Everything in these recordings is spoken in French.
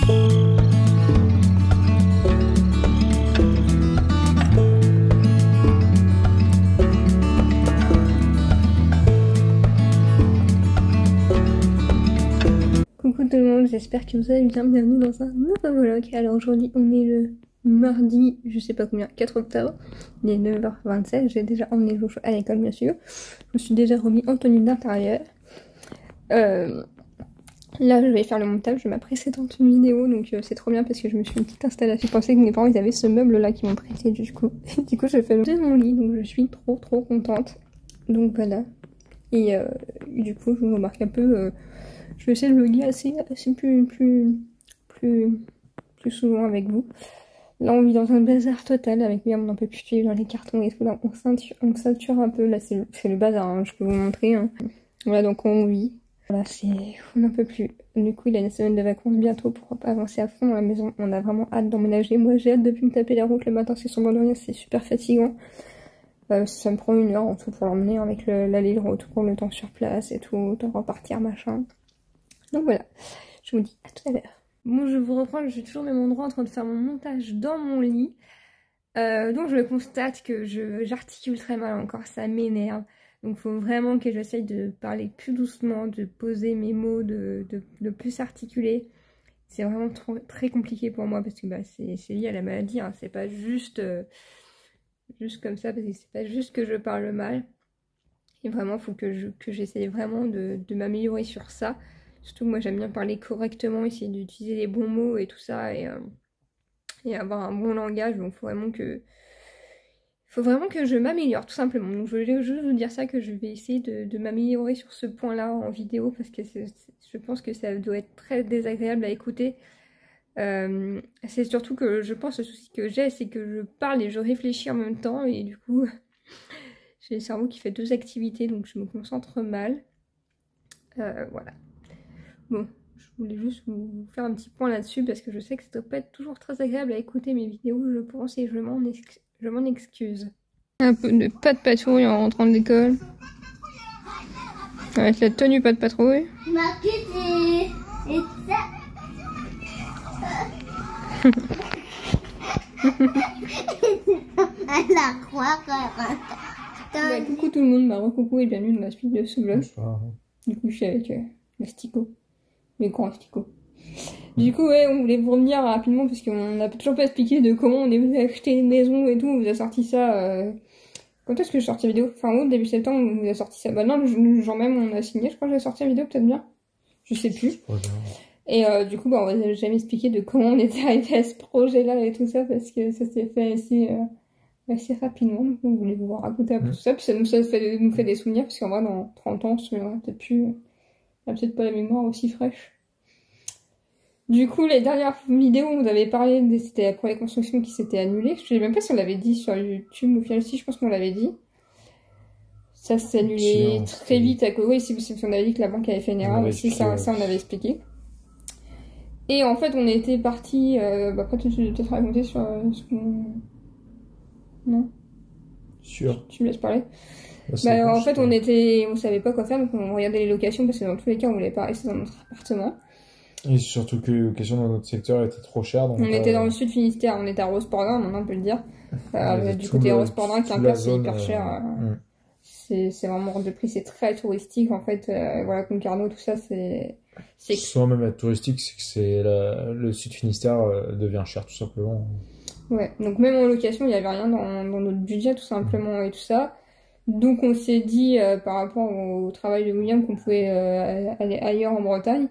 Coucou tout le monde, j'espère que vous allez bien, bienvenue dans un nouveau vlog. Alors aujourd'hui on est le mardi, je sais pas combien, 4 octobre, il est 9h27, j'ai déjà emmené Jojo à l'école bien sûr. Je me suis déjà remis en tenue d'intérieur. Là je vais faire le montage de ma précédente vidéo, donc c'est trop bien parce que je me suis fait une petite installation. Je pensais que mes parents ils avaient ce meuble là qui m'ont prêté du coup. Du coup je fais mon lit, donc je suis trop contente. Donc voilà. Et du coup je vous remarque un peu... je vais essayer de vlogger assez plus souvent avec vous. Là on vit dans un bazar total avec William, on n'en peut plus suivre dans les cartons et tout. Là on sature un peu, là c'est le bazar, hein, je peux vous montrer. Hein. Voilà donc on vit. Voilà, on n'en peut plus. Du coup il a une semaine de vacances bientôt pour avancer à fond à la maison. On a vraiment hâte d'emménager. Moi j'ai hâte depuis me taper la route le matin, c'est sans rien, c'est super fatigant. Ça me prend 1 heure en tout pour l'emmener avec l'aller le retour, le temps sur place et tout, de repartir machin. Donc voilà, je vous dis à tout à l'heure. Bon, je vous reprends, je suis toujours au même endroit en train de faire mon montage dans mon lit. Donc je constate que j'articule très mal encore, ça m'énerve. Donc il faut vraiment que j'essaye de parler plus doucement, de poser mes mots, de plus articuler. C'est vraiment très compliqué pour moi parce que bah, c'est lié à la maladie, hein. C'est pas juste comme ça, parce que c'est pas juste que je parle mal. Et vraiment, il faut que j'essaye vraiment de m'améliorer sur ça. Surtout que moi j'aime bien parler correctement, essayer d'utiliser les bons mots et tout ça, et avoir un bon langage. Donc faut vraiment que je m'améliore tout simplement. Donc je voulais juste vous dire ça, que je vais essayer de m'améliorer sur ce point là en vidéo, parce que je pense que ça doit être très désagréable à écouter. C'est surtout que je pense, le souci que j'ai, c'est que je parle et je réfléchis en même temps, et du coup j'ai le cerveau qui fait 2 activités, donc je me concentre mal. Voilà. Bon, je voulais juste vous faire un petit point là-dessus parce que je sais que ça doit pas être toujours très agréable à écouter mes vidéos, je pense, et je m'en excuse. Un peu de pas de patrouille en rentrant de l'école. Avec la tenue pas de patrouille. Bah, coucou tout le monde, bah recoucou et bienvenue dans la suite de ce vlog. Du coup je suis avec l'astico. Les grands asticots. Du coup, ouais, on voulait vous revenir rapidement parce qu'on n'a toujours pas expliqué de comment on est venu acheter une maison et tout. On vous a sorti ça. Quand est-ce que j'ai sorti la vidéo? Fin août, début septembre, on vous a sorti ça. Bah non, genre même on a signé, je crois que j'ai sorti la vidéo, peut-être bien. Je sais plus. Et du coup, bah, on va jamais expliquer de comment on était arrivé à ce projet-là et tout ça parce que ça s'est fait assez rapidement. Donc on voulait vous raconter un peu tout ça. Puis ça nous fait des souvenirs parce qu'en vrai, dans 30 ans, on se souviendra peut-être plus. On a peut-être pas la mémoire aussi fraîche. Du coup, les dernières vidéos, on vous avait parlé, c'était la première construction qui s'était annulée. Je sais même pas si on l'avait dit sur YouTube ou final, si je pense qu'on l'avait dit. Ça s'est annulé très vite à cause. Oui, si on avait dit que la banque avait fait une erreur aussi, ça on avait expliqué. Et en fait, on était parti. Après, tu peux peut-être raconter sur ce qu'on. Non? Sûr. Tu me laisses parler? En fait, on savait pas quoi faire, donc on regardait les locations parce que dans tous les cas, on voulait pas rester dans notre appartement. Et surtout que les locations dans notre secteur étaient trop chères. Donc on était dans le sud Finistère, on était à Rose-Port-Brun, maintenant on peut le dire. Du côté Rose-Port-Brun, Quimper, c'est hyper cher. C'est vraiment hors de prix, c'est très touristique en fait. Voilà, Concarneau, tout ça, c'est. Sans même être touristique, c'est que le sud Finistère devient cher tout simplement. Ouais, donc même en location, il n'y avait rien dans notre budget tout simplement et tout ça. Donc on s'est dit par rapport au travail de William qu'on pouvait aller ailleurs en Bretagne.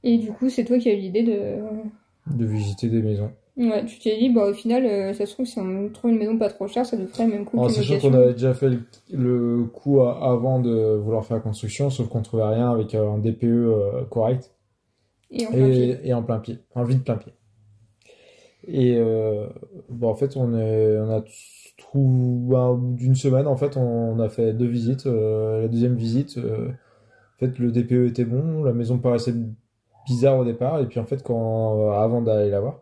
Et du coup c'est toi qui as eu l'idée de visiter des maisons. Ouais, tu t'es dit bah au final ça se trouve si on trouve une maison pas trop chère ça nous ferait le même coup. En sachant qu'on avait déjà fait le coup avant de vouloir faire la construction, sauf qu'on trouvait rien avec un DPE correct. Et en plein pied, en vide plein pied. Et en fait on a trouvé au bout d'une semaine, en fait on a fait 2 visites. La deuxième visite, en fait le DPE était bon, la maison paraissait bizarre au départ, et puis en fait avant d'aller la voir,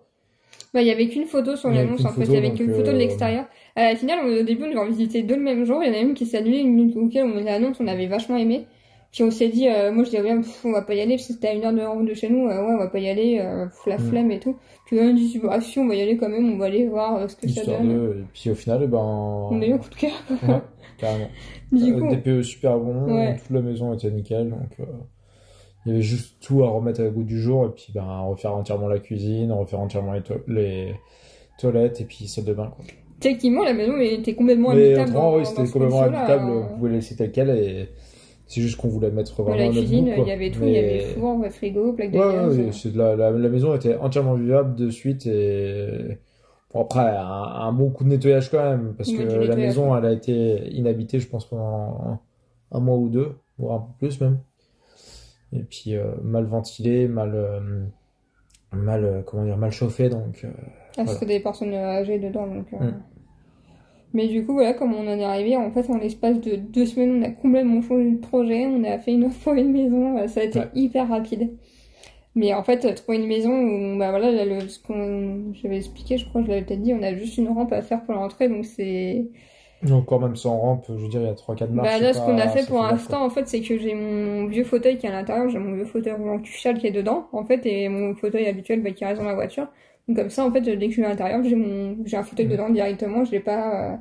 il y avait qu'une photo sur l'annonce en fait, il y avait qu'une photo de l'extérieur. À la finale, au début on devait en visiter 2 le même jour, il y en a une qui s'est annulée, une auquel on l'annonce on avait vachement aimé. Puis on s'est dit, moi je disais, on va pas y aller, parce que c'était à 1 heure de route de chez nous, ouais, on va pas y aller, la flemme et tout. Puis on dit, bah si, on va y aller quand même, on va aller voir ce que Histoire ça donne. Et puis au final, On a eu un coup de cœur. Ouais, carrément. Du coup, DPE super bon, ouais. toute la maison était nickel, donc il y avait juste tout à remettre à goût du jour, et puis refaire entièrement la cuisine, refaire entièrement les toilettes, et puis salle de bain, quoi. Techniquement, la maison était complètement habitable. Oui, c'était complètement habitable, on pouvait laisser tel quel, et c'est juste qu'on voulait mettre vraiment la cuisine, il y avait tout, il y avait four, frigo, plaque de gaz. Ouais, c'est la maison était entièrement vivable de suite, et bon, après un bon coup de nettoyage quand même, parce que la maison elle a été inhabitée je pense pendant 1 mois ou 2, voire un peu plus même, et puis mal ventilée, mal chauffée, donc voilà. C'était des personnes âgées dedans, donc Mais du coup, voilà, comme on en est arrivé, en fait, en l'espace de 2 semaines, on a complètement changé de projet, on a fait une autre fois une maison, ça a été hyper rapide. Mais en fait, trouver une maison où, bah voilà, ce qu'on j'avais expliqué, je crois, je l'avais peut-être dit, on a juste une rampe à faire pour l'entrée, donc c'est... Encore même sans rampe, je veux dire, il y a 3-4 marches. Bah là, ce qu'on a fait pour l'instant, en fait, c'est que j'ai mon vieux fauteuil qui est à l'intérieur, j'ai mon vieux fauteuil roulant Cuchal qui est dedans, en fait, et mon fauteuil habituel qui reste dans la voiture. Donc comme ça, en fait, dès que je suis à l'intérieur, j'ai un fauteuil dedans directement, je l'ai pas...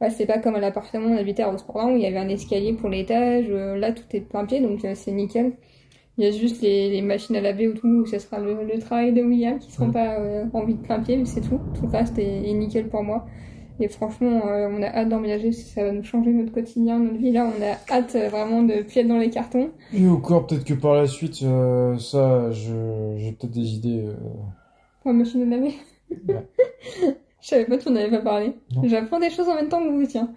c'est pas comme à l'appartement où on habitait à Rosport où il y avait un escalier pour l'étage, là tout est plein pied, donc c'est nickel. Il y a juste les machines à laver ou tout, où ce sera le travail de William qui seront pas en vide plein pied, mais c'est tout. Tout le reste est nickel pour moi. Et franchement, on a hâte d'emménager, ça va nous changer notre quotidien, notre vie. Là, on a hâte vraiment de plus être dans les cartons. Et encore, peut-être que par la suite, ça, j'ai peut-être des idées. Pour la machine à laver. Ouais. Je savais pas que tu en avais pas parlé. J'apprends des choses en même temps que vous, tiens.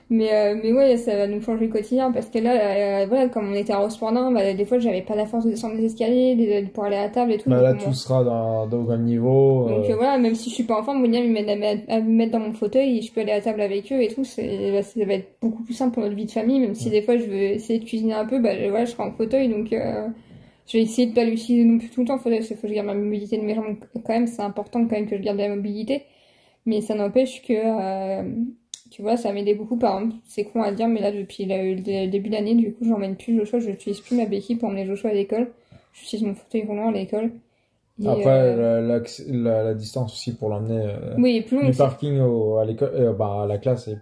Mais ouais, ça va nous changer le quotidien parce que là, voilà, comme on était à Rospordin, des fois j'avais pas la force de descendre les escaliers, pour aller à la table et tout. Là, tout sera au même niveau. Donc voilà, même si je suis pas en forme, William il m'aide à me mettre dans mon fauteuil et je peux aller à la table avec eux et tout. Ça va être beaucoup plus simple pour notre vie de famille, même si des fois je veux essayer de cuisiner un peu, voilà, je serai en fauteuil, donc je vais essayer de pas l'utiliser non plus tout le temps, parce qu'il faut que je garde ma mobilité de mes jambes quand même, c'est important quand même que je garde la mobilité. Mais ça n'empêche que, tu vois, ça m'aidait beaucoup, par exemple, c'est con à dire, mais là, depuis le début de l'année, du coup, j'emmène plus Joshua, je n'utilise plus ma béquille pour emmener Joshua à l'école. J'utilise mon fauteuil roulant à l'école. Après, la distance aussi pour l'emmener oui, plus long, du parking à l'école, à la classe est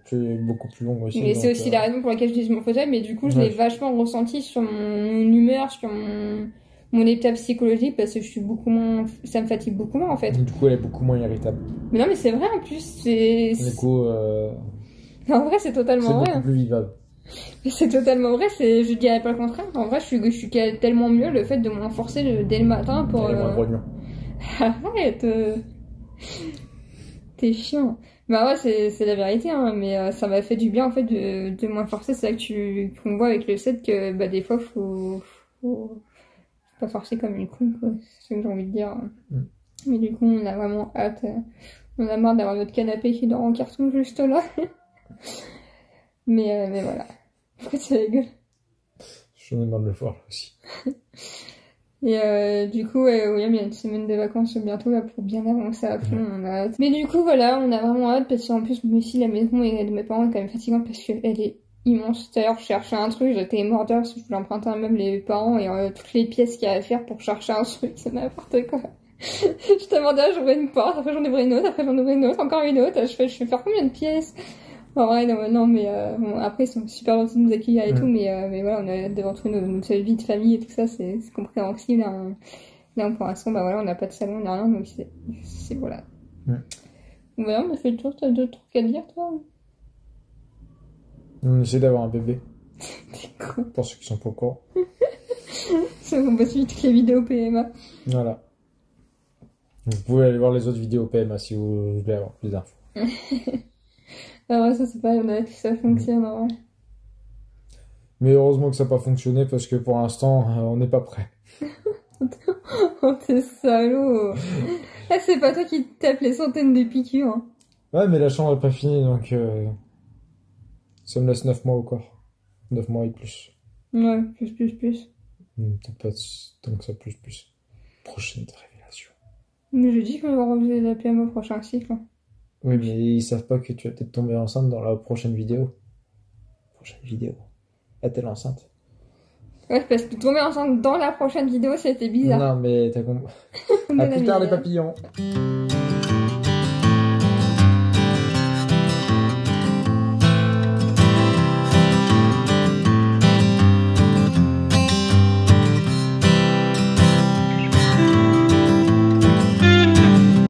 beaucoup plus longue aussi. Mais c'est aussi la raison pour laquelle j'utilise mon fauteuil, mais du coup, je l'ai vachement ressenti sur mon humeur, sur mon état psychologique, parce que je suis beaucoup moins, ça me fatigue beaucoup moins en fait. Du coup, elle est beaucoup moins irritable. Mais non, mais c'est vrai en plus, Du coup, en vrai, c'est totalement vrai. C'est beaucoup plus vivable. C'est totalement vrai, je dirais pas le contraire. En vrai, je suis tellement mieux le fait de moins forcer dès le matin pour. Arrête, t'es chiant. Bah ouais, c'est la vérité, hein, mais ça m'a fait du bien en fait de moins forcer. C'est là qu'on voit avec le set que des fois faut pas forcer comme une con, quoi. C'est ce que j'ai envie de dire. Mais du coup, on a vraiment hâte. On a marre d'avoir notre canapé qui dort en carton juste là. mais voilà. Pourquoi tu rigoles? J'en ai marre de le voir aussi. Et du coup, William, il y a une semaine de vacances bientôt là pour bien avancer à fond, on a hâte. Mais du coup, voilà, on a vraiment hâte parce qu'en plus, moi aussi, la maison de mes parents est quand même fatigante parce qu'elle est immense. D'ailleurs, je cherchais un truc, j'étais mordeur parce que je voulais emprunter un meuble les parents et toutes les pièces qu'il y a à faire pour chercher un truc, c'est n'importe quoi. Je demandais, j'ouvrais une porte, après j'en ouvrais une autre, après j'en ouvrais une autre, encore une autre, je vais faire combien de pièces? En vrai, non, mais bon, après, ils sont super gentils de nous accueillir et tout, mais voilà, on a devant trouver notre vie de famille et tout ça, c'est compréhensible. Hein. Là, pour l'instant, voilà, on n'a pas de salon, on n'a rien, donc c'est voilà. Voilà, on a fait le tour, t'as d'autres trucs à dire, toi? On essaie d'avoir un bébé. T'es con. Pour ceux qui sont pas au courant. On va suivre toutes les vidéos PMA. Voilà. Vous pouvez aller voir les autres vidéos PMA si vous voulez avoir plus d'infos. Alors ça c'est pas honnête, ça fonctionne en vrai. Mais heureusement que ça n'a pas fonctionné parce que pour l'instant on n'est pas prêt. Oh t'es salaud. C'est pas toi qui tapes les centaines de piqûres. Hein. Ouais mais la chambre n'est pas finie donc ça me laisse 9 mois au corps. 9 mois et plus. Ouais, plus. Peut-être pas tant que ça plus. Prochaine révélation. Mais je dis qu'on va refaire la PMA au prochain cycle. Hein. Oui, mais ils savent pas que tu vas peut-être tomber enceinte dans la prochaine vidéo. Est-elle enceinte? Ouais, parce que tomber enceinte dans la prochaine vidéo, c'était bizarre. Non, mais t'as compris. À plus tard, les papillons.